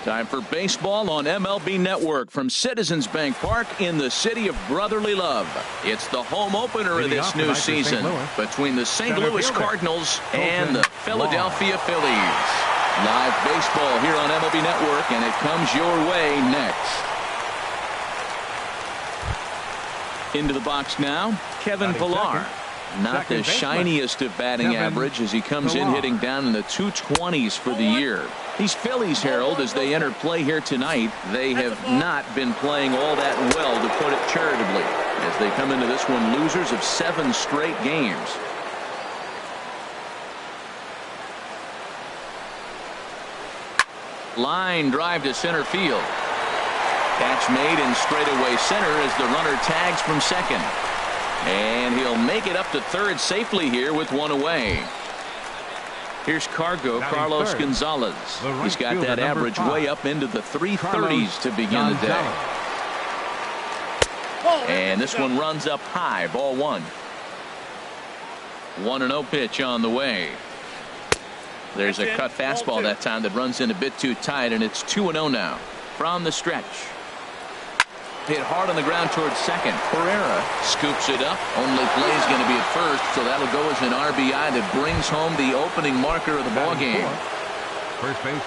Time for baseball on MLB Network from Citizens Bank Park in the city of brotherly love. It's the home opener of this new season between the St. Louis Cardinals and the Philadelphia Phillies. Live baseball here on MLB Network, and it comes your way next. Into the box now, Kevin Pillar. Not the shiniest of batting average as he comes in hitting down in the 220s for the year. These Phillies, Harold, as they enter play here tonight, they have not been playing all that well, to put it charitably, as they come into this one losers of 7 straight games. Line drive to center field. Catch made in straightaway center as the runner tags from second. And he'll make it up to third safely here with one away. Here's Carlos Gonzalez. He's got that average way up into the 330s to begin the day. And this one runs up high, ball 1. 1-0 pitch on the way. There's a cut fastball that time that runs in a bit too tight, and it's 2-0 now. From the stretch. Hit hard on the ground towards second. Pereira scoops it up. Only play is going to be at first, so that'll go as an RBI that brings home the opening marker of the ballgame.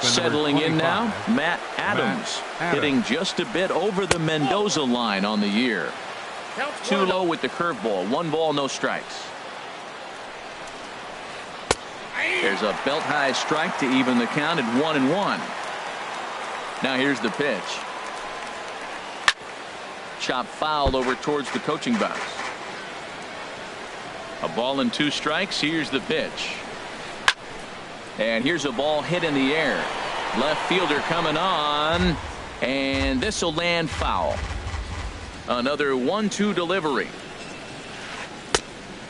Settling in now, Matt Adams, hitting just a bit over the Mendoza line on the year. Too low with the curveball. 1 ball, no strikes. There's a belt-high strike to even the count at 1-1. Now here's the pitch. Chop fouled over towards the coaching box. A ball and 2 strikes. Here's the pitch. And here's a ball hit in the air. Left fielder coming on. And this will land foul. Another 1-2 delivery.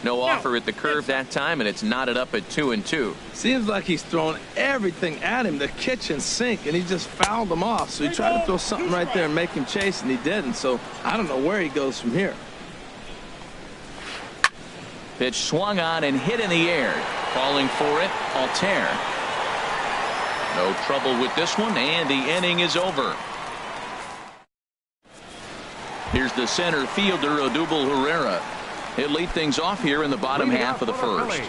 No offer at the curve that time, and it's knotted up at 2-2. Seems like he's throwing everything at him, the kitchen sink, and he just fouled him off. So he tried to throw something right there and make him chase, and he didn't. So I don't know where he goes from here. Pitch swung on and hit in the air. Calling for it, Altair. No trouble with this one, and the inning is over. Here's the center fielder, Odubel Herrera. He'll lead things off here in the bottom half of the first.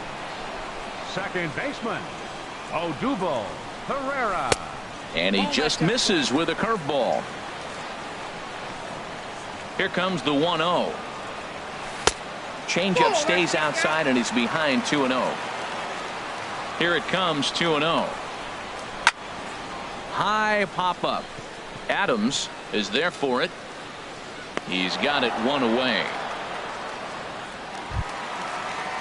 Second baseman, Odubel Herrera. And he just misses with a curveball. Here comes the 1-0. Changeup stays outside, and he's behind 2-0. Here it comes, 2-0. High pop-up. Adams is there for it. He's got it 1 away.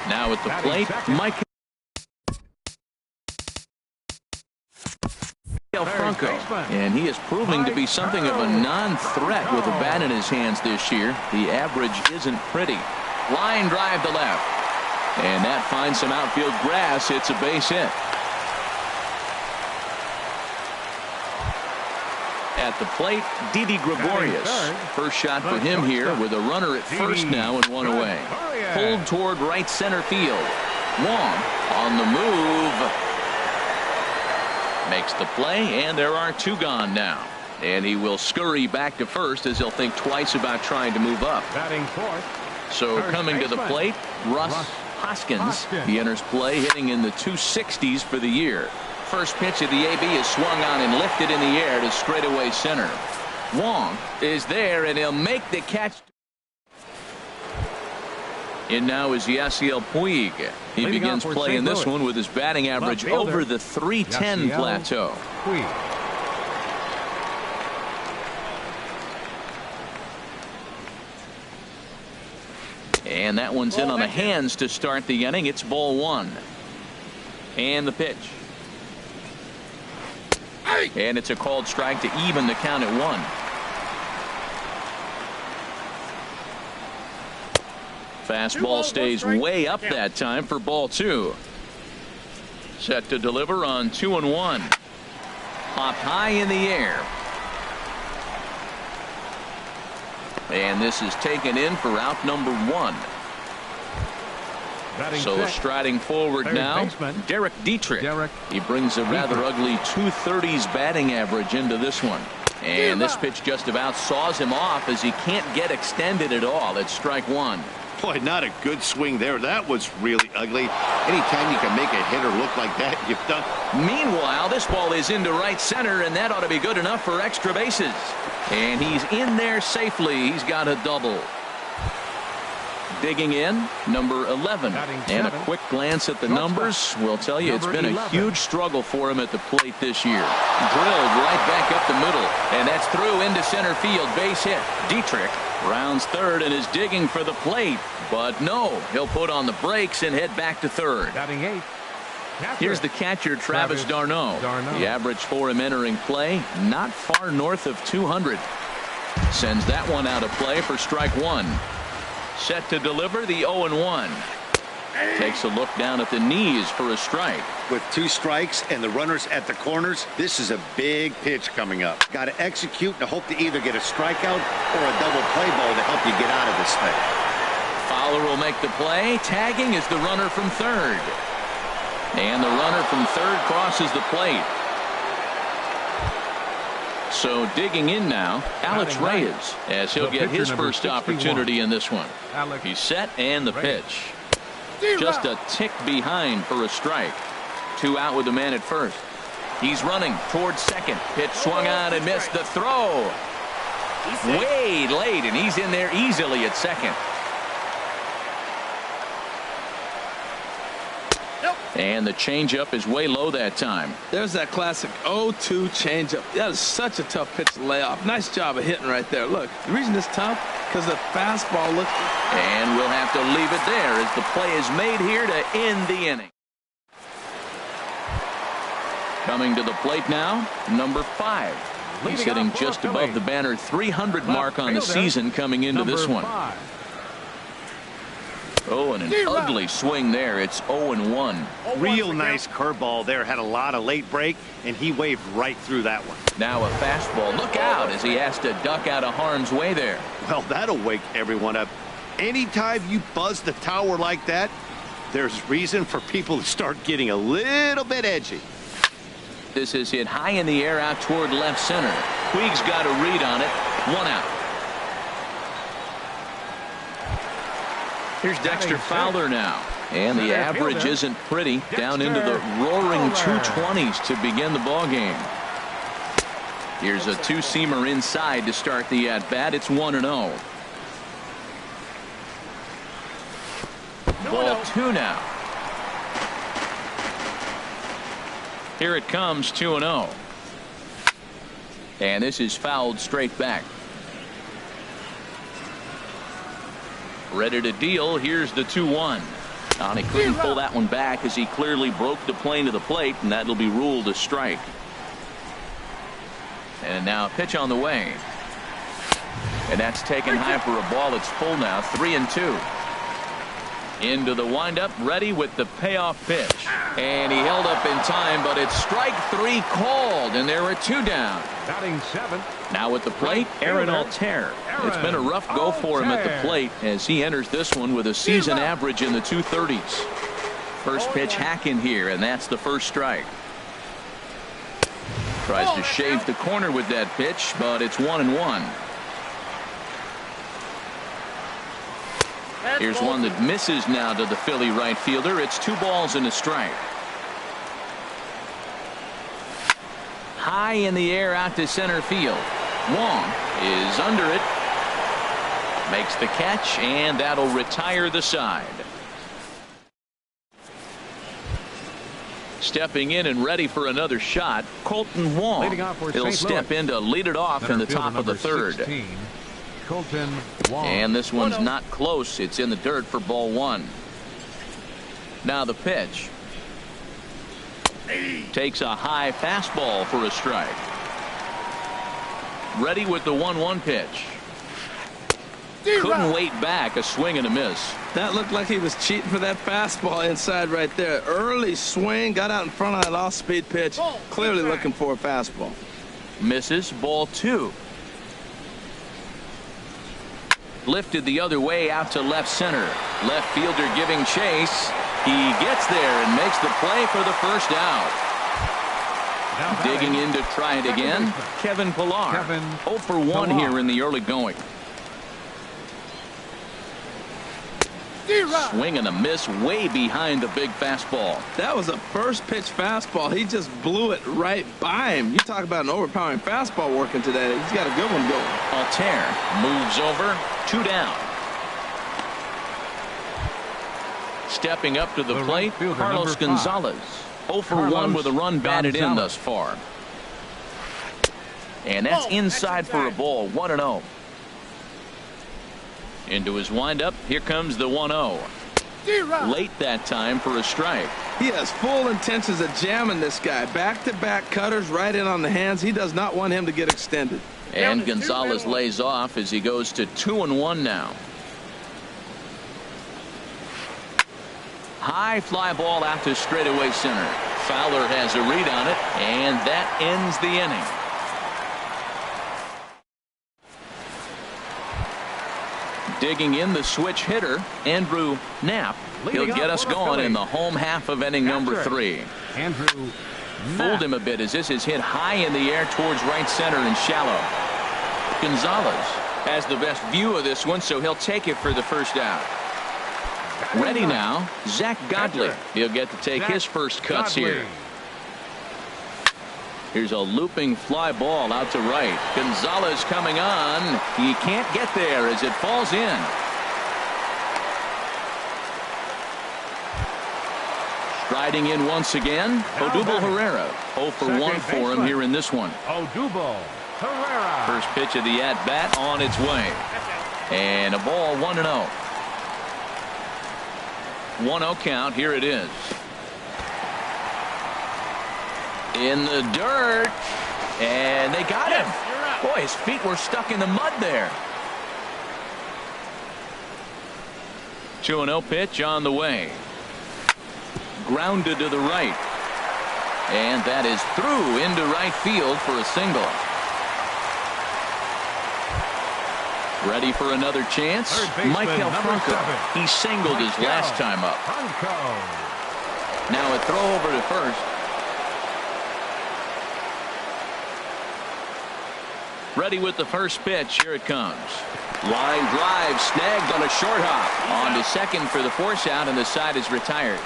Now at the plate, Mike Franco, and he is proving to be something of a non-threat with a bat in his hands this year. The average isn't pretty. Line drive to left, and that finds some outfield grass. It's a base hit. At the plate, Didi Gregorius. First shot for him here with a runner at first now and 1 away. Pulled toward right center field. Wong on the move. Makes the play, and there are 2 gone now. And he will scurry back to first as he'll think twice about trying to move up. So coming to the plate, Russ Hoskins. He enters play hitting in the 260s for the year. First pitch of the AB is swung on and lifted in the air to straightaway center. Wong is there, and he'll make the catch. In now is Yasiel Puig. He begins playing this one with his batting average over the 310 plateau. And that one's in on the hands to start the inning. It's ball 1. And the pitch. And it's a called strike to even the count at 1. Fastball stays way up that time for ball 2. Set to deliver on 2-1. Popped high in the air. And this is taken in for out number 1. So striding forward now, Derek Dietrich. He brings a rather ugly 230s batting average into this one. And this pitch just about saws him off as he can't get extended at all. It's strike one. Boy, not a good swing there. That was really ugly. Anytime you can make a hitter look like that, you've done. Meanwhile, this ball is into right center, and that ought to be good enough for extra bases. And he's in there safely. He's got a double. Digging in, number 11. And a quick glance at the numbers will tell you it's been a huge struggle for him at the plate this year. Drilled right back up the middle, and that's through into center field. Base hit. Dietrich rounds third and is digging for the plate, but no, he'll put on the brakes and head back to third. Here's the catcher, Travis d'Arnaud. The average for him entering play, not far north of 200. Sends that one out of play for strike one. Set to deliver the 0-1. Takes a look down at the knees for a strike. With 2 strikes and the runners at the corners, this is a big pitch coming up. Got to execute and hope to either get a strikeout or a double play ball to help you get out of this thing. Fowler will make the play. Tagging is the runner from third. And the runner from third crosses the plate. So digging in now, Alex Reyes, as he'll get his first opportunity in this one. He's set and the pitch. Just a tick behind for a strike. 2 out with the man at first. He's running towards second. Pitch swung on and missed the throw. Way late, and he's in there easily at second. And the changeup is way low that time. There's that classic 0-2 changeup. That is such a tough pitch to lay off. Nice job of hitting right there. Look, the reason it's tough because the fastball looks. And we'll have to leave it there as the play is made here to end the inning. Coming to the plate now, number 5. He's hitting just above the banner 300 mark on the season coming into this one. Oh, and an ugly swing there. It's 0-1. Real nice curveball there. Had a lot of late break, and he waved right through that one. Now a fastball. Look out as he has to duck out of harm's way there. Well, that'll wake everyone up. Anytime you buzz the tower like that, there's reason for people to start getting a little bit edgy. This is hit high in the air out toward left center. Puig's got a read on it. 1 out. Here's Dexter Fowler now. And the average isn't pretty. Down into the roaring 220s to begin the ball game. Here's a 2-seamer inside to start the at-bat. It's 1-0. Ball 2 now. Here it comes, 2-0. And this is fouled straight back. Ready to deal. Here's the 2-1. And he couldn't pull that one back as he clearly broke the plane to the plate, and that'll be ruled a strike. And now a pitch on the way. And that's taken high for a ball. It's full now. 3-2. Into the windup, ready with the payoff pitch. And he held up in time, but it's strike 3 called, and there are 2 down. Batting 7. Now at the plate, Aaron Altair. It's been a rough go for him at the plate as he enters this one with a season average in the 230s. First pitch hack in here, and that's the first strike. Tries to shave the corner with that pitch, but it's 1-1. Here's one that misses now to the Philly right fielder. It's 2 balls and a strike. High in the air out to center field. Wong is under it. Makes the catch, and that'll retire the side. Stepping in and ready for another shot, Colton Wong. He'll step in to lead it off in the top of the third. 16. Colton Wong. And this one's not close. It's in the dirt for ball 1. Now the pitch. Takes a high fastball for a strike. Ready with the 1-1 pitch. Couldn't wait back. A swing and a miss. That looked like he was cheating for that fastball inside right there. Early swing, got out in front of that off-speed pitch. Clearly looking for a fastball. Misses. Ball 2. Lifted the other way out to left center. Left fielder giving chase. He gets there and makes the play for the first out. Digging in to try it again, Kevin Pillar. 0 for 1 here in the early going. Swing and a miss way behind the big fastball. That was a first pitch fastball. He just blew it right by him. You talk about an overpowering fastball working today. He's got a good one going. Altair moves over, 2 down. Stepping up to the plate, Carlos Gonzalez. 0 for 1 with a run batted in thus far. And that's inside for a ball, 1-0. Into his windup, here comes the 1-0. Late that time for a strike. He has full intentions of jamming this guy. Back-to-back cutters right in on the hands. He does not want him to get extended. And Gonzalez lays off as he goes to 2-1 now. High fly ball out to straightaway center. Fowler has a read on it, and that ends the inning. Digging in the switch hitter, Andrew Knapp. He'll get us going in the home half of inning number 3. Andrew Fooled him a bit as this is hit high in the air towards right center and shallow. Gonzalez has the best view of this one, so he'll take it for the first out. Ready now, Zach Godley. He'll get to take his first cuts here. Here's a looping fly ball out to right. Gonzalez coming on. He can't get there as it falls in. Striding in once again, Odubel Herrera. 0 for 1 for him here in this one. Odubel Herrera. First pitch of the at-bat on its way. And a ball, 1-0. 1-0 count. Here it is. In the dirt. And they got him. Boy, his feet were stuck in the mud there. 2-0 pitch on the way. Grounded to the right. And that is through into right field for a single. Ready for another chance? Michael Franco. He singled his last time up. Now a throw over to first. Ready with the first pitch. Here it comes. Line drive snagged on a short hop. On to second for the force out, and the side is retired.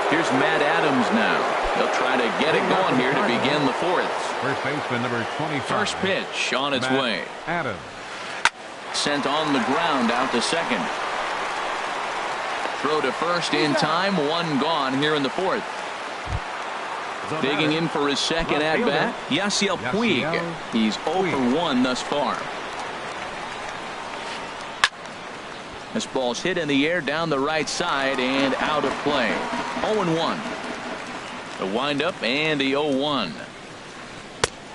Here's Matt Adams now. They'll try to get it going here to begin the fourth. First baseman number 25. First pitch on its way. Adams. Sent on the ground out to second. Throw to first in time. One gone here in the fourth. Digging in for his second at-bat, Yasiel Puig. He's 0 for 1 thus far. This ball's hit in the air down the right side and out of play. 0-1. The windup and the 0-1.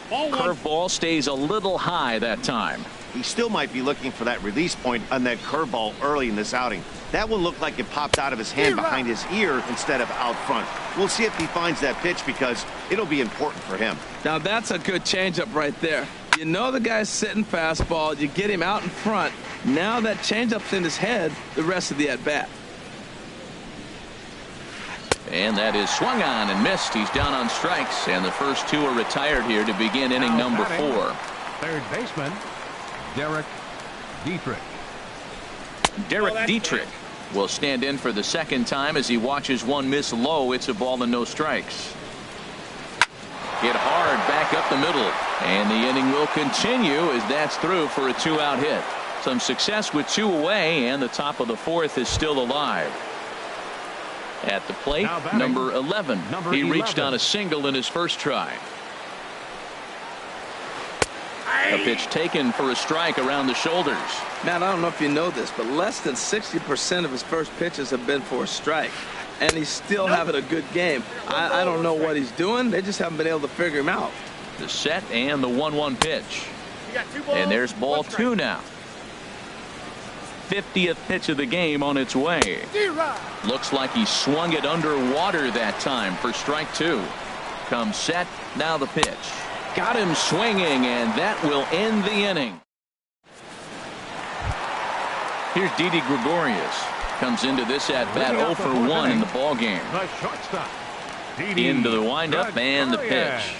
Curveball stays a little high that time. He still might be looking for that release point on that curveball early in this outing. That one looked like it popped out of his hand behind his ear instead of out front. We'll see if he finds that pitch because it'll be important for him. Now that's a good changeup right there. You know the guy's sitting fastball. You get him out in front. Now that changeup's in his head the rest of the at-bat. And that is swung on and missed. He's down on strikes, and the first two are retired here to begin inning number 4. Third baseman, Derek Dietrich. Derek Dietrich will stand in for the second time as he watches one miss low. It's a ball and no strikes. Hit hard back up the middle, and the inning will continue as that's through for a 2-out hit. Some success with 2 away, and the top of the fourth is still alive. At the plate, number 11. He reached on a single in his first try. A pitch taken for a strike around the shoulders. Matt, I don't know if you know this, but less than 60% of his first pitches have been for a strike. And he's still having a good game. I don't know what he's doing. They just haven't been able to figure him out. The set and the 1-1 pitch. And there's ball 2 now. 50th pitch of the game on its way. Looks like he swung it underwater that time for strike 2. Comes set. Now the pitch. Got him swinging, and that will end the inning. Here's Didi Gregorius. Comes into this at-bat 0 for 1 in the ball game. The shortstop. Into the windup and the pitch.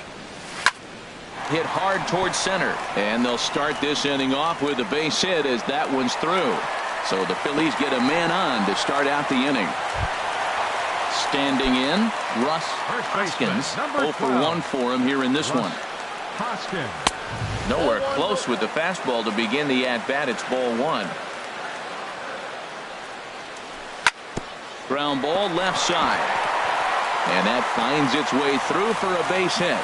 Hit hard towards center. And they'll start this inning off with a base hit as that one's through. So the Phillies get a man on to start out the inning. Standing in, Russ Hoskins. 0 for 1 for him here in this one. Hoskins. Nowhere close with the fastball to begin the at-bat. It's ball 1. Ground ball left side. And that finds its way through for a base hit.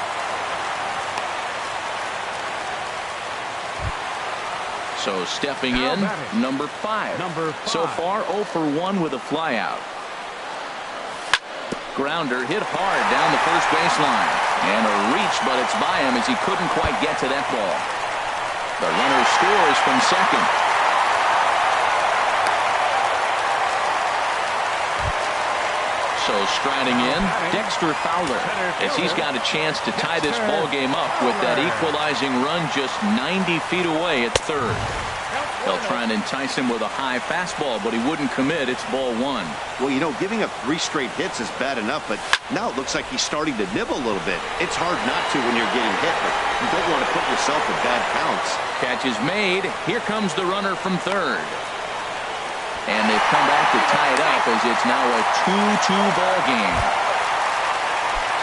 So stepping in, number 5. So far 0 for 1 with a flyout. Grounder hit hard down the first baseline. And a reach, but it's by him as he couldn't quite get to that ball. The runner scores from second. So striding in, Dexter Fowler, as he's got a chance to tie this ball game up with that equalizing run just 90 feet away at third. They'll try and entice him with a high fastball, but he wouldn't commit. It's ball 1. Well, you know, giving up 3 straight hits is bad enough, but now it looks like he's starting to nibble a little bit. It's hard not to when you're getting hit, but you don't want to put yourself in bad counts. Catch is made. Here comes the runner from third. And they've come back to tie it up as it's now a 2-2 ball game.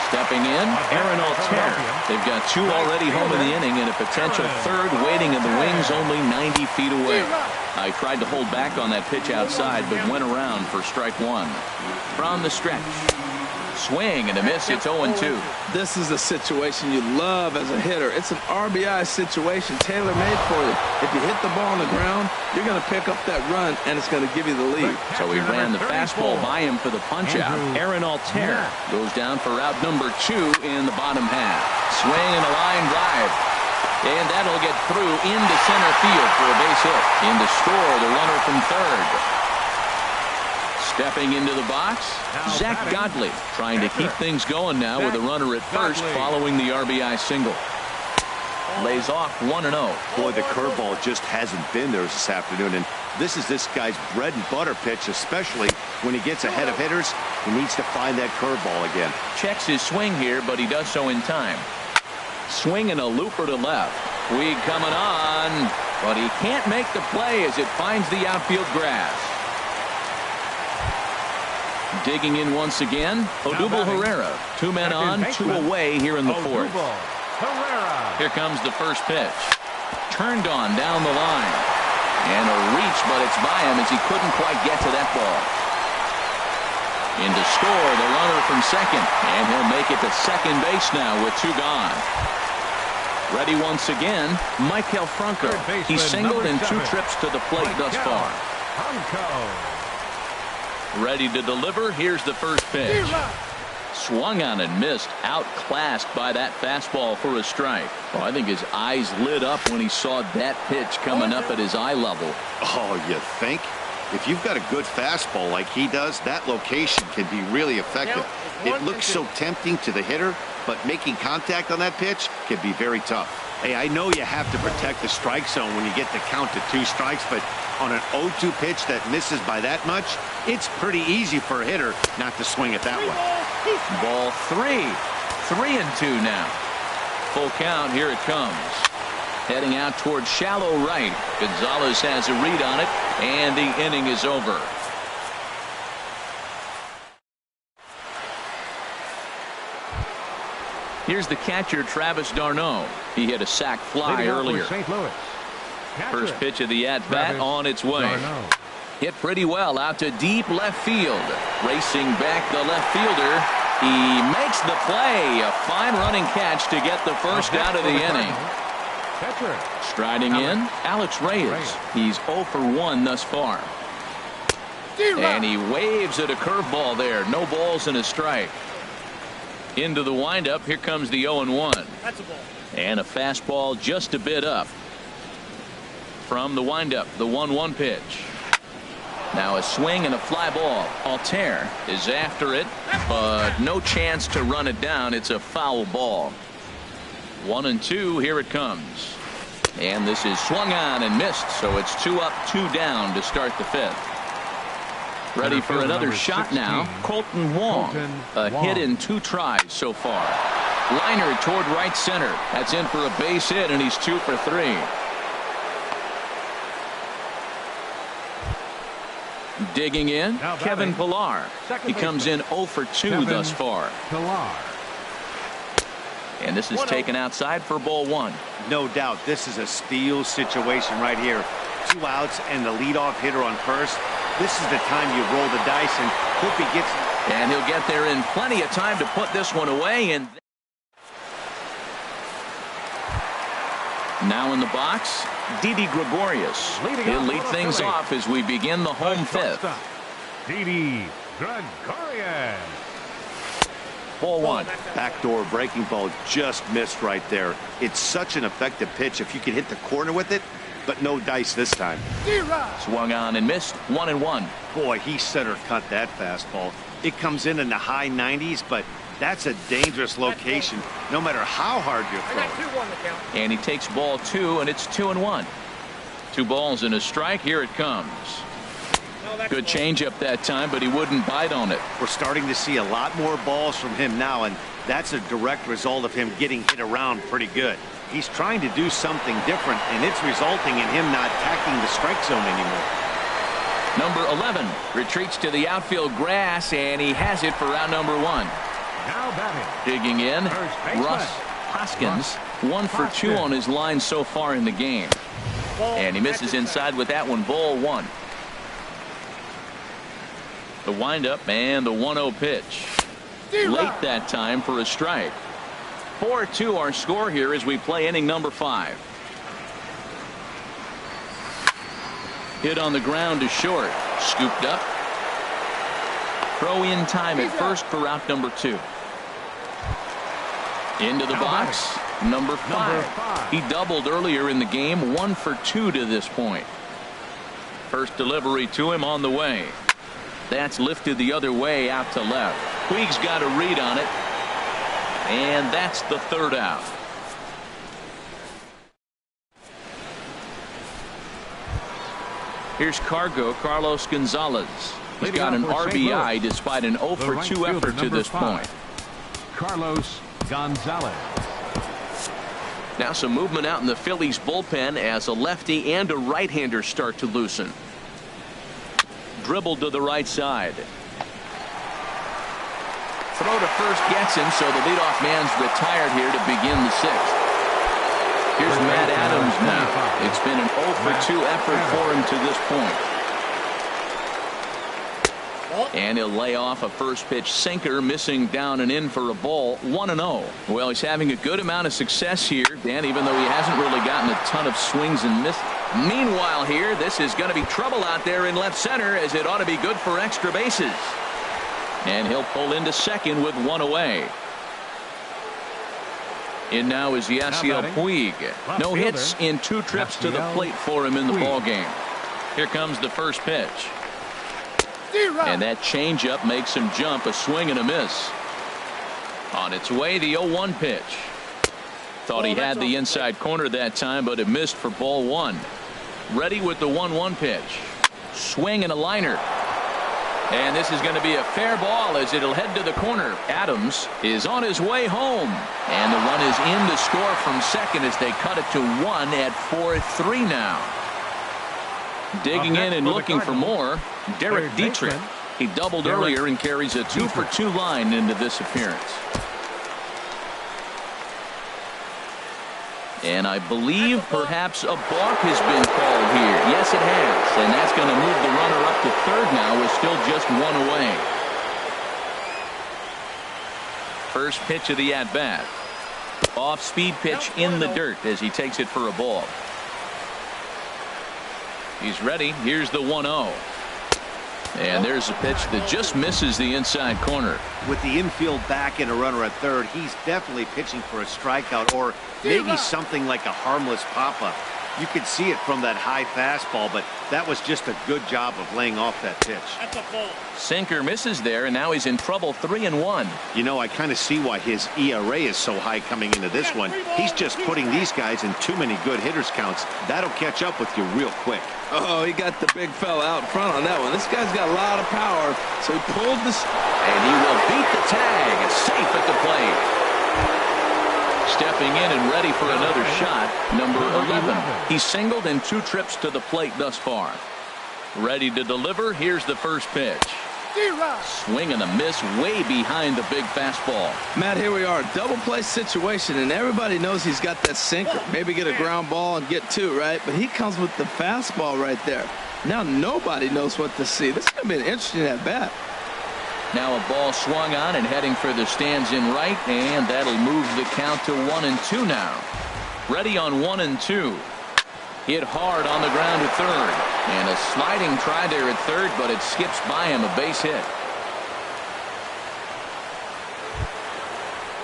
Stepping in, Aaron Altair. They've got 2 already home in the inning and a potential third waiting in the wings only 90 feet away. I tried to hold back on that pitch outside but went around for strike 1. From the stretch. Swing and a miss. It's 0-2. This is a situation you love as a hitter. It's an RBI situation tailor-made for you. If you hit the ball on the ground, you're going to pick up that run, and it's going to give you the lead. So he ran the fastball by him for the punch-out. Aaron Altair goes down for route number 2 in the bottom half. Swing and a line drive. And that'll get through into center field for a base hit. In to score the runner from third. Stepping into the box, Zach Godley trying to keep things going now with a runner at first following the RBI single. Lays off 1-0. Boy, the curveball just hasn't been there this afternoon, and this is this guy's bread and butter pitch, especially when he gets ahead of hitters. He needs to find that curveball again. Checks his swing here, but he does so in time. Swing and a looper to left. Puig coming on, but he can't make the play as it finds the outfield grass. Digging in once again, Odubel Herrera. 2 men on, 2 away here in the 4th. Here comes the first pitch. Turned on down the line. And a reach, but it's by him as he couldn't quite get to that ball. In to score the runner from second. And he'll make it to second base now with 2 gone. Ready once again, Maikel Franco. He's singled in 2 trips to the plate thus far. Ready to deliver. Here's the first pitch. Swung on and missed. Outclassed by that fastball for a strike. Oh, I think his eyes lit up when he saw that pitch coming up at his eye level. Oh, you think? If you've got a good fastball like he does, that location can be really effective. It looks so tempting to the hitter, but making contact on that pitch can be very tough. Hey, I know you have to protect the strike zone when you get the count to 2 strikes, but on an 0-2 pitch that misses by that much, it's pretty easy for a hitter not to swing it that way. Ball 3. 3-2 now. Full count. Here it comes. Heading out towards shallow right. Gonzalez has a read on it, and the inning is over. Here's the catcher, Travis d'Arnaud. He hit a sac fly earlier. First pitch of the at-bat on its way. Hit pretty well out to deep left field. Racing back the left fielder. He makes the play. A fine running catch to get the first out of the inning. Striding in, Alex Reyes. He's 0 for 1 thus far. And he waves at a curveball there. No balls and a strike. Into the windup. Here comes the 0-1. And a fastball just a bit up. From the windup, the 1-1 pitch. Now a swing and a fly ball. Altair is after it, but no chance to run it down. It's a foul ball. 1-2. Here it comes. And this is swung on and missed, so it's 2 up, 2 down to start the 5th. Ready for another shot 16, now. Colton Wong. A hit in 2 tries so far. Liner toward right center. That's in for a base hit, and he's 2 for 3. Digging in, Kevin Pillar. He comes in 0 for 2 thus far. And this is taken outside for ball 1. No doubt this is a steal situation right here. 2 outs and the leadoff hitter on first. This is the time you roll the dice and hope he gets it. And he'll get there in plenty of time to put this one away. And now in the box, Didi Gregorius. He'll lead things off as we begin the home 5th. Didi Gregorius. Ball 1. Backdoor breaking ball just missed right there. It's such an effective pitch if you can hit the corner with it, but no dice this time. Swung on and missed. 1-1. Boy, he center cut that fastball. It comes in the high 90s, but that's a dangerous location no matter how hard you're throwing. And he takes ball 2, and it's 2-1. 2 balls and a strike. Here it comes. Good changeup that time, but he wouldn't bite on it. We're starting to see a lot more balls from him now, and that's a direct result of him getting hit around pretty good. He's trying to do something different, and it's resulting in him not attacking the strike zone anymore. Number 11 retreats to the outfield grass, and he has it for round number 1. Now batting. Digging in, Russ Hoskins. 1 for 2 on his line so far in the game. And he misses inside with that one. Ball 1. The windup and the 1-0 pitch. Late that time for a strike. 4-2 our score here as we play inning number 5. Hit on the ground to short. Scooped up. Throw in time at first for out number 2. Into the box. Number 5. He doubled earlier in the game. 1 for 2 to this point. First delivery to him on the way. That's lifted the other way out to left. Puig's got a read on it. And that's the 3rd out. Here's Carlos Gonzalez. He's got an RBI despite an 0 for 2 effort to this point. Carlos Gonzalez. Now some movement out in the Phillies bullpen as a lefty and a right-hander start to loosen. Dribbled to the right side. Throw to first gets him, so the leadoff man's retired here to begin the 6th. Here's Matt Adams now. It's been an 0 for 2 effort for him to this point. And he'll lay off a first pitch sinker, missing down and in for a ball. 1-0. Well, he's having a good amount of success here, Dan, even though he hasn't really gotten a ton of swings and misses. Meanwhile here, this is going to be trouble out there in left center, as it ought to be good for extra bases. And he'll pull into second with 1 away. In now is Yasiel Puig. No hits in 2 trips to the plate for him in the ball game. Here comes the first pitch. And that changeup makes him jump. A swing and a miss. On its way, the 0-1 pitch. Thought he had the inside corner that time, but it missed for ball 1. Ready with the 1-1 pitch. Swing and a liner. And this is going to be a fair ball as it'll head to the corner. Adams is on his way home. And the run is in to score from second as they cut it to 1 at 4-3 now. Digging in and looking for more, Derek Dietrich. He doubled earlier and carries a 2 for 2 line into this appearance. And I believe perhaps a balk has been called here. Yes, it has. And that's going to move the runner up to third now with still just 1 away. First pitch of the at-bat. Off-speed pitch in the dirt as he takes it for a ball. He's ready. Here's the 1-0. And there's a pitch that just misses the inside corner. With the infield back and a runner at third, he's definitely pitching for a strikeout or maybe something like a harmless pop-up. You could see it from that high fastball, but that was just a good job of laying off that pitch. Sinker misses there, and now he's in trouble. 3-1. You know, I kind of see why his ERA is so high coming into this one. He's just putting these guys in too many good hitters counts. That'll catch up with you real quick. Oh, he got the big fella out front on that one. This guy's got a lot of power, so he pulled this. And he will beat the tag. Safe at the plate. Stepping in and ready for another shot, number 11. He's singled in 2 trips to the plate thus far. Ready to deliver. Here's the first pitch. Swing and a miss way behind the big fastball. Matt, here we are, double play situation, and everybody knows he's got that sinker. Maybe get a ground ball and get 2, right? But he comes with the fastball right there. Now nobody knows what to see. This is going to be an interesting at bat. Now a ball swung on and heading for the stands in right, and that'll move the count to 1-2 now. Ready on 1-2. Hit hard on the ground to third, and a sliding try there at third, but it skips by him, a base hit.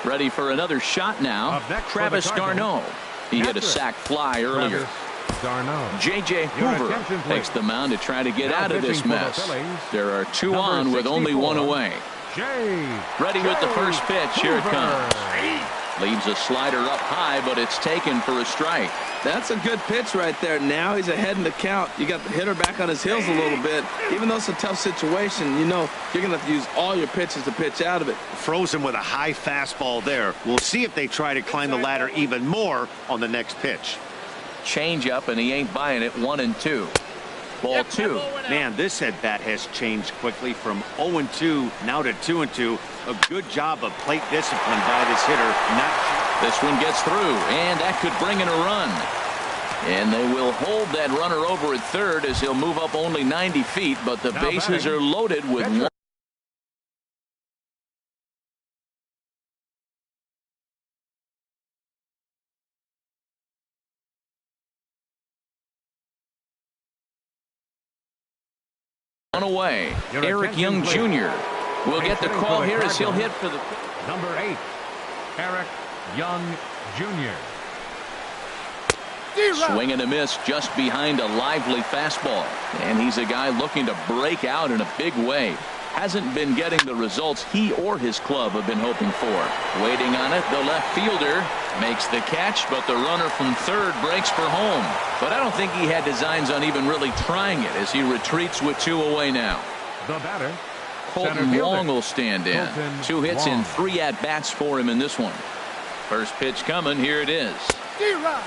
Ready for another shot now. Travis d'Arnaud. He hit a sac fly earlier. J.J. Hoover takes the mound to try to get out of this mess. There are 2 on with only 1 away. Ready with the first pitch. Here it comes. Leaves a slider up high, but it's taken for a strike. That's a good pitch right there. Now he's ahead in the count. You got the hitter back on his heels a little bit. Even though it's a tough situation, you know you're going to have to use all your pitches to pitch out of it. Frozen with a high fastball there. We'll see if they try to climb the ladder even more on the next pitch. Change up, and he ain't buying it. 1-2. Ball 2. Man, this at bat has changed quickly from 0-2 now to 2-2. A good job of plate discipline by this hitter. This one gets through, and that could bring in a run. And they will hold that runner over at third as he'll move up only 90 feet, but the bases are loaded with 1. Away. Eric Young Jr. will get the call here as he'll hit for the number 8, Eric Young Jr. Swing and a miss just behind a lively fastball, and he's a guy looking to break out in a big way. Hasn't been getting the results he or his club have been hoping for. Waiting on it, the left fielder makes the catch, but the runner from third breaks for home. But I don't think he had designs on even really trying it as he retreats with 2 away now. The batter, Colton Wong will stand in. 2 hits in 3 at-bats for him in this one. First pitch coming. Here it is.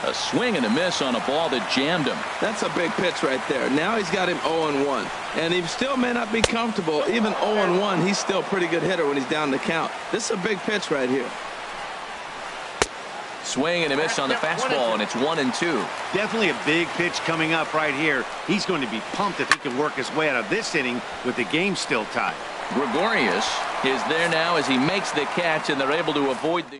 A swing and a miss on a ball that jammed him. That's a big pitch right there. Now he's got him 0-1. And he still may not be comfortable. Even 0-1, he's still a pretty good hitter when he's down the count. This is a big pitch right here. Swing and a miss on the fastball, and it's 1-2. Definitely a big pitch coming up right here. He's going to be pumped if he can work his way out of this inning with the game still tied. Gregorius is there now as he makes the catch, and they're able to avoid the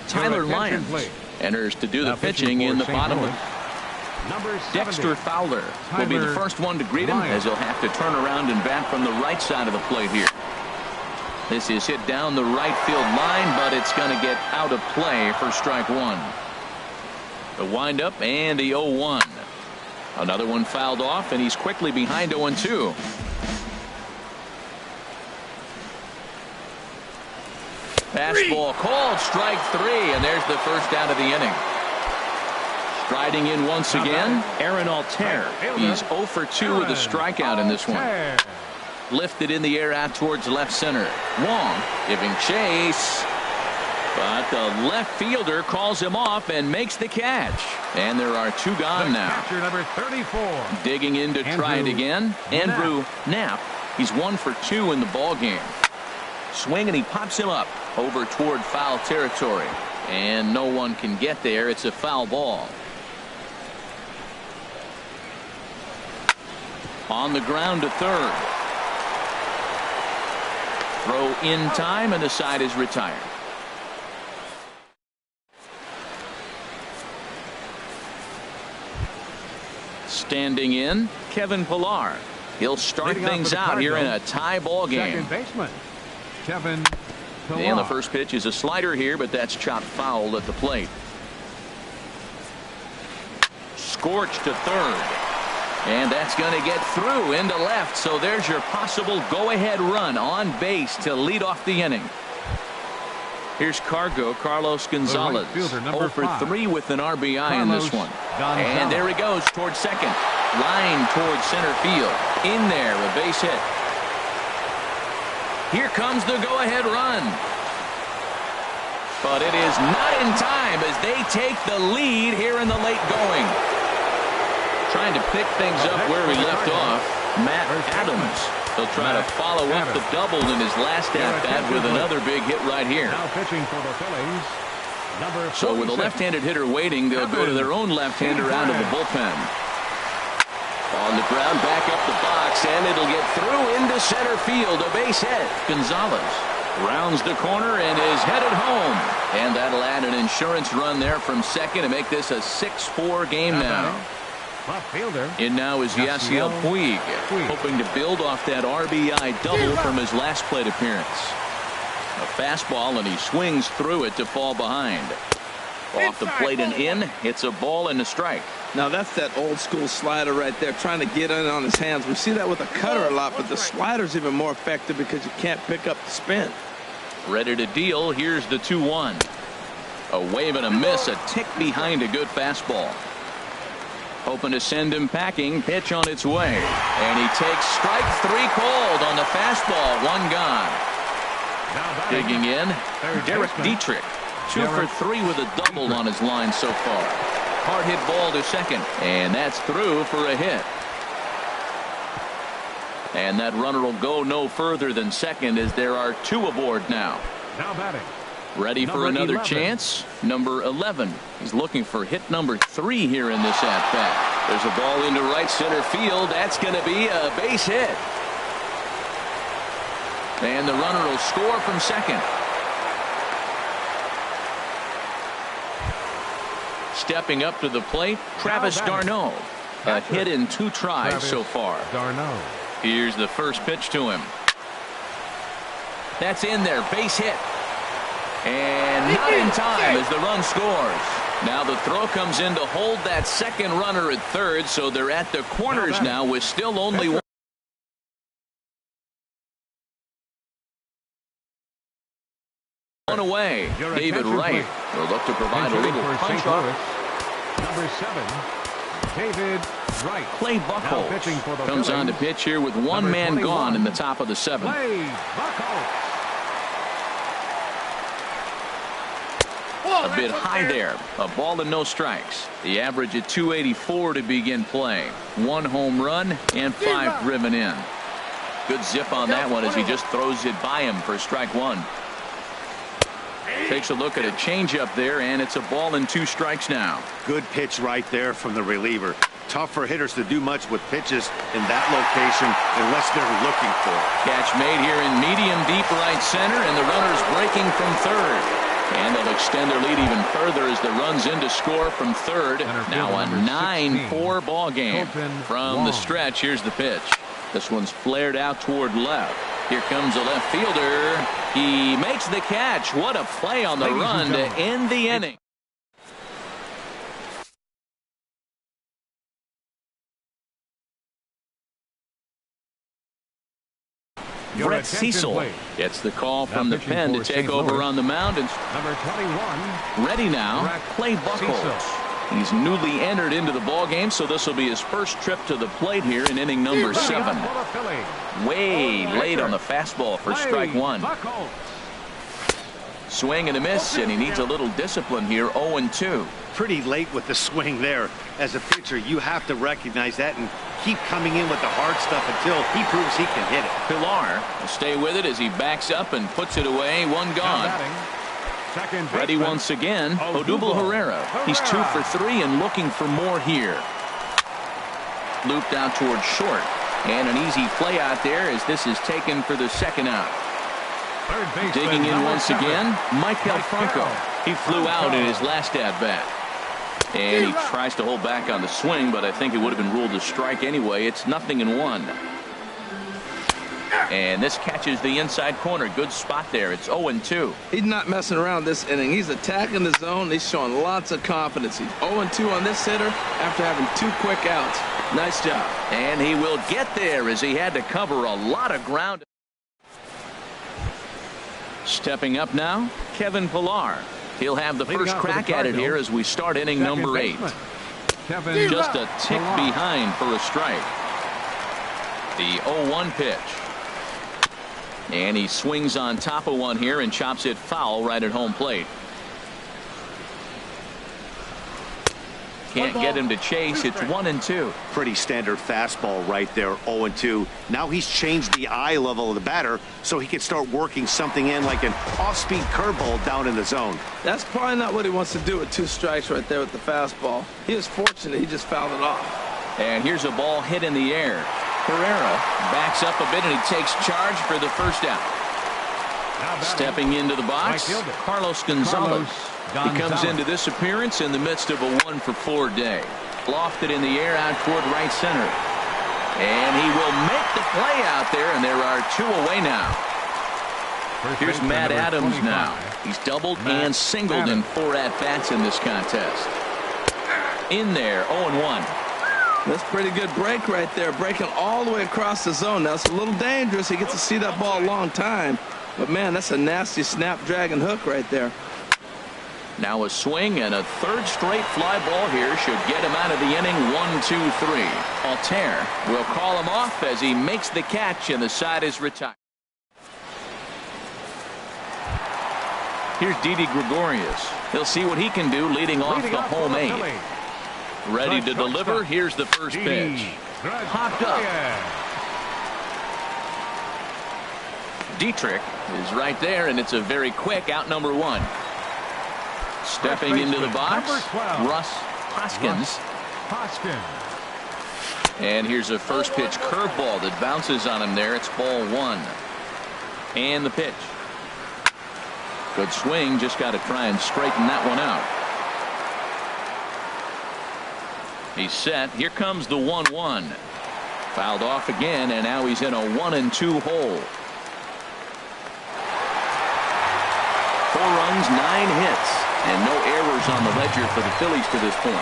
Tyler Lyons enters to do the pitching in the bottom of Dexter Fowler will be the first one to greet him as he'll have to turn around and bat from the right side of the plate here. This is hit down the right field line, but it's going to get out of play for strike 1. The windup and the 0-1. Another one fouled off, and he's quickly behind 0-2. Fastball called, strike 3, and there's the first out of the inning. Striding in once again, Aaron Altair. He's 0 for 2 with a strikeout in this one. Lifted in the air out towards left center. Wong giving chase, but the left fielder calls him off and makes the catch. And there are 2 gone now. Number 34. Digging in to try it again. Andrew Knapp. He's 1 for 2 in the ball game. Swing, and he pops him up over toward foul territory, and no one can get there. It's a foul ball. On the ground to third. Throw in time, and the side is retired. Standing in, Kevin Pillar. He'll start things out here in a tie ball game. Second baseman, Kevin Pillar. And the first pitch is a slider here, but that's chopped foul at the plate. Scorched to third. And that's going to get through into left. So there's your possible go-ahead run on base to lead off the inning. Here's Carlos Gonzalez. 0 for 3 with an RBI in this one. And there he goes towards second. Line towards center field. In there, a base hit. Here comes the go-ahead run. But it is not in time as they take the lead here in the late going. Trying to pick things up where we left off. Matt Adams. He'll try to follow up the double in his last at-bat with another big hit right here. Now pitching for the Phillies, number 46. So with a left-handed hitter waiting, they'll go to their own left-hander out of the bullpen. On the ground, back up the box, and it'll get through into center field. A base hit. Gonzalez rounds the corner and is headed home. And that'll add an insurance run there from second to make this a 6-4 game now. Left fielder. In now is Yasiel Puig, hoping to build off that RBI double from his last plate appearance. A fastball, and he swings through it to fall behind. Off the plate and in. It's a ball and a strike. Now that's that old school slider right there, trying to get in on his hands. We see that with a cutter a lot, but the slider's even more effective because you can't pick up the spin. Ready to deal. Here's the 2-1. A wave and a miss, a tick behind a good fastball. Hoping to send him packing. Pitch on its way. And he takes strike 3 called on the fastball. 1 gone. Digging in, Derek Dietrich. 2 for 3 with a double on his line so far. Hard hit ball to second. And that's through for a hit. And that runner will go no further than second as there are 2 aboard now. Now batting. Ready for another chance. Number 11. He's looking for hit number 3 here in this at-bat. There's a ball into right center field. That's going to be a base hit. And the runner will score from second. Stepping up to the plate, Travis d'Arnaud. A hit in 2 tries so far. d'Arnaud. Here's the first pitch to him. That's in there. Base hit. And not in time as the run scores. Now the throw comes in to hold that second runner at third, so they're at the corners now with still only 1 away. David Wright will look to provide a little punch off. Number 7, David Wright. Clay Buchholz comes on to pitch here with 1 man gone in the top of the 7th. Clay Buchholz. A bit high there. A ball and no strikes. The average at 284 to begin play. 1 home run and 5 driven in. Good zip on that one as he just throws it by him for strike 1. Takes a look at a changeup there, and it's a ball and 2 strikes now. Good pitch right there from the reliever. Tough for hitters to do much with pitches in that location unless they're looking for it. Catch made here in medium deep right center, and the runner's breaking from third. And they'll extend their lead even further as the run's in to score from third. Now a 9-4 ball game. From the stretch, here's the pitch. This one's flared out toward left. Here comes a left fielder. He makes the catch. What a play on the run to end the inning. Brett Cecil gets the call from the pen to take over on the mound. And number 21. Ready now, Clay Buchholz. He's newly entered into the ball game, so this will be his first trip to the plate here in inning number 7. Way late on the fastball for strike 1. Swing and a miss, and he needs a little discipline here. 0-2. Pretty late with the swing there. As a pitcher, you have to recognize that and keep coming in with the hard stuff until he proves he can hit it. Pillar will stay with it as he backs up and puts it away. 1 gone. Ready once again, Odubel Herrera. He's 2 for 3 and looking for more here. Looped out towards short. And an easy play out there as this is taken for the second out. Digging in once again, Maikel Franco. He flew out in his last at-bat. And he tries to hold back on the swing, but I think it would have been ruled a strike anyway. It's 0-1. And this catches the inside corner. Good spot there. It's 0-2. He's not messing around this inning. He's attacking the zone. He's showing lots of confidence. He's 0-2 on this hitter after having 2 quick outs. Nice job. And he will get there as he had to cover a lot of ground. Stepping up now, Kevin Pillar. He'll have the first crack at it here as we start inning number 8. Just a tick behind for a strike. The 0-1 pitch. And he swings on top of one here and chops it foul right at home plate. Can't get him to chase. It's 1-2. Pretty standard fastball right there, 0-2. Now he's changed the eye level of the batter so he can start working something in like an off-speed curveball down in the zone. That's probably not what he wants to do with 2 strikes right there with the fastball. He is fortunate he just fouled it off. And here's a ball hit in the air. Pereira backs up a bit and he takes charge for the first out. Stepping into the box, Carlos Gonzalez. He comes into this appearance in the midst of a 1-for-4 day. Lofted in the air out toward right center. And he will make the play out there, and there are 2 away now. Here's Matt Adams now. He's doubled and singled in 4 at-bats in this contest. In there, 0-1. That's a pretty good break right there, breaking all the way across the zone. Now, it's a little dangerous. He gets to see that ball a long time. But, man, that's a nasty snap-dragon hook right there. Now a swing and a 3rd straight fly ball here should get him out of the inning. 1-2-3. Altair will call him off as he makes the catch and the side is retired. Here's Didi Gregorius. He'll see what he can do leading off the home 8. Ready to deliver. Here's the first pitch. Hopped up. Dietrich is right there, and it's a very quick out number 1. Stepping into the box, Russ Hoskins. And here's a first pitch curveball that bounces on him there. It's ball 1. And the pitch. Good swing. Just got to try and straighten that one out. He's set. Here comes the 1-1. Fouled off again, and now he's in a 1-2 hole. 4 runs, 9 hits. And no errors on the ledger for the Phillies to this point.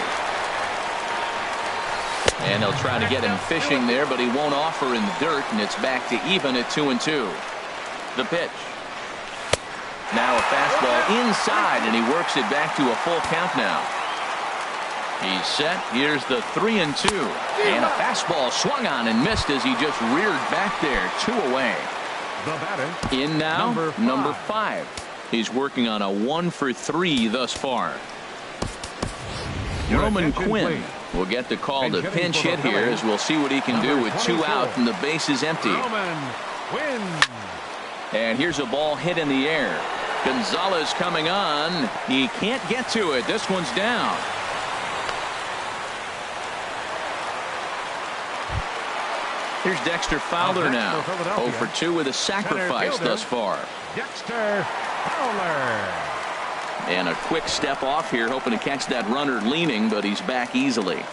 And they'll try to get him fishing there, but he won't offer in the dirt, and it's back to even at 2-2. The pitch. Now a fastball inside, and he works it back to a full count now. He's set. Here's the 3-2. And a fastball swung on and missed as he just reared back there. 2 away. In now, number 5. He's working on a 1-for-3 thus far. Roman Quinn will get the call to pinch hit here as we'll see what he can do with 2 out and the base is empty. And here's a ball hit in the air. Gonzalez coming on. He can't get to it. This one's down. Here's Dexter Fowler now. 0-for-2 with a sacrifice thus far. Dexter Fowler. And a quick step off here, hoping to catch that runner leaning, but he's back easily.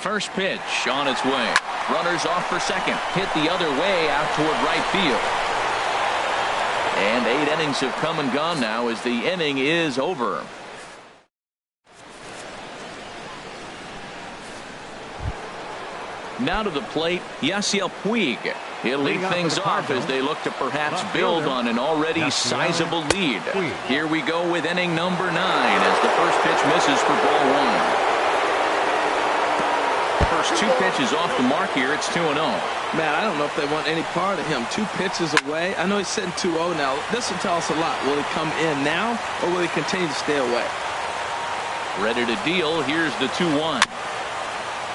First pitch on its way. Runners off for second. Hit the other way out toward right field. And 8 innings have come and gone now as the inning is over. Now to the plate, Yasiel Puig. He'll lead things off as they look to perhaps build on an already sizable lead. Here we go with inning number 9 as the first pitch misses for ball 1. First 2 pitches off the mark here. It's 2-0. Man, I don't know if they want any part of him. 2 pitches away. I know he's sitting 2-0 now. This will tell us a lot. Will he come in now or will he continue to stay away? Ready to deal. Here's the 2-1.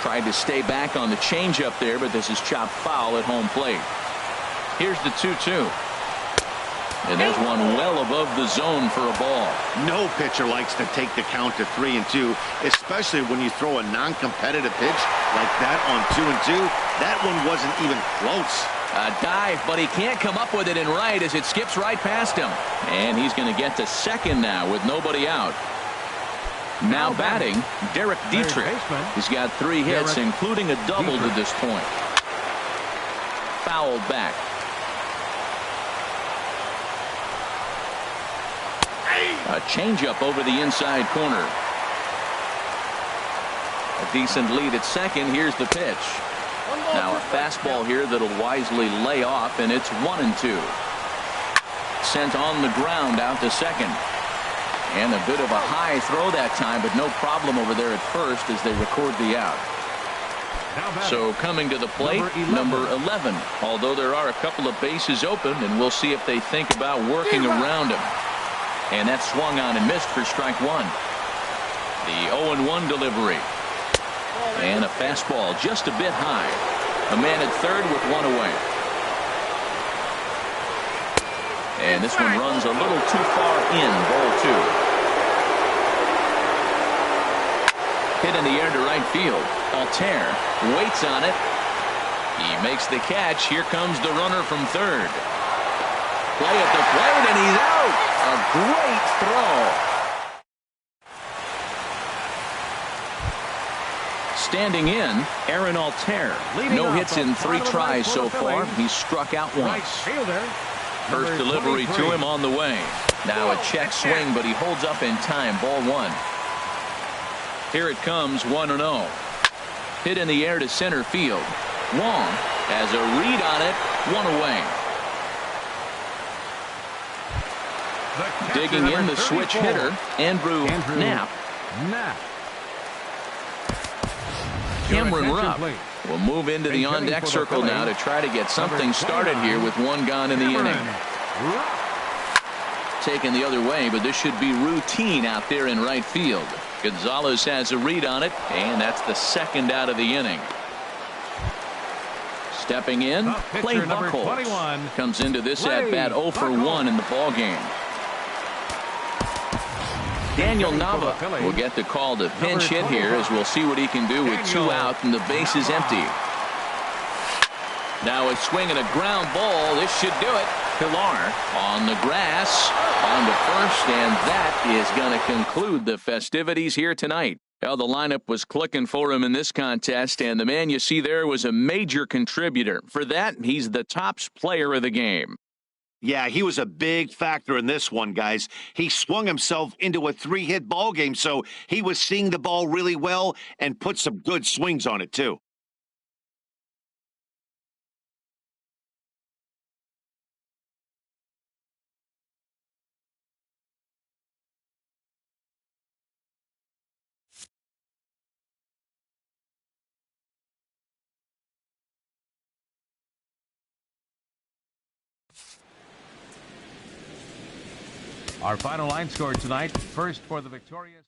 Tried to stay back on the changeup there, but this is chopped foul at home plate. Here's the 2-2. And there's one well above the zone for a ball. No pitcher likes to take the count to 3-2, especially when you throw a non-competitive pitch like that on 2-2. That one wasn't even close. A dive, but he can't come up with it in right as it skips right past him. And he's going to get to second now with nobody out. Now batting, Derek Dietrich. baseman, He's got 3 hits, Derek including a double Dietrich. to this point. Fouled back. A changeup over the inside corner. A decent lead at second. Here's the pitch. Now a fastball here that'll wisely lay off, and it's 1-2. Sent on the ground out to second. And a bit of a high throw that time, but no problem over there at first as they record the out. So coming to the plate, number 11. Although there are a couple of bases open, and we'll see if they think about working around him. And that's swung on and missed for strike 1. The 0-1 delivery. And a fastball just a bit high. A man at third with 1 away. And this one runs a little too far in, ball 2. Hit in the air to right field. Altair waits on it. He makes the catch. Here comes the runner from third. Play at the plate, and he's out. A great throw. Standing in, Aaron Altair. No hits in 3 tries so far. He's struck out once. First delivery to him on the way. Now a check swing, but he holds up in time. Ball 1. Here it comes, 1-0. Hit in the air to center field. Wong has a read on it, 1 away. Digging in the switch hitter, Andrew Knapp. Cameron Rupp will move into the on-deck circle now to try to get something started here with 1 gone in the inning. Taken the other way, but this should be routine out there in right field. Gonzalez has a read on it, and that's the 2nd out of the inning. Stepping in, Clay Buchholz comes into this at-bat 0 for 1 in the ballgame. Daniel Nava will get the call to pinch hit here, as we'll see what he can do with 2 out and the base is empty. Now a swing and a ground ball. This should do it. Pilar on the grass on to first, and that is going to conclude the festivities here tonight. Well, the lineup was clicking for him in this contest, and the man you see there was a major contributor. For that, he's the top player of the game. Yeah, he was a big factor in this one, guys. He swung himself into a 3-hit ball game, so he was seeing the ball really well and put some good swings on it, too. Our final line score tonight. First for the victorious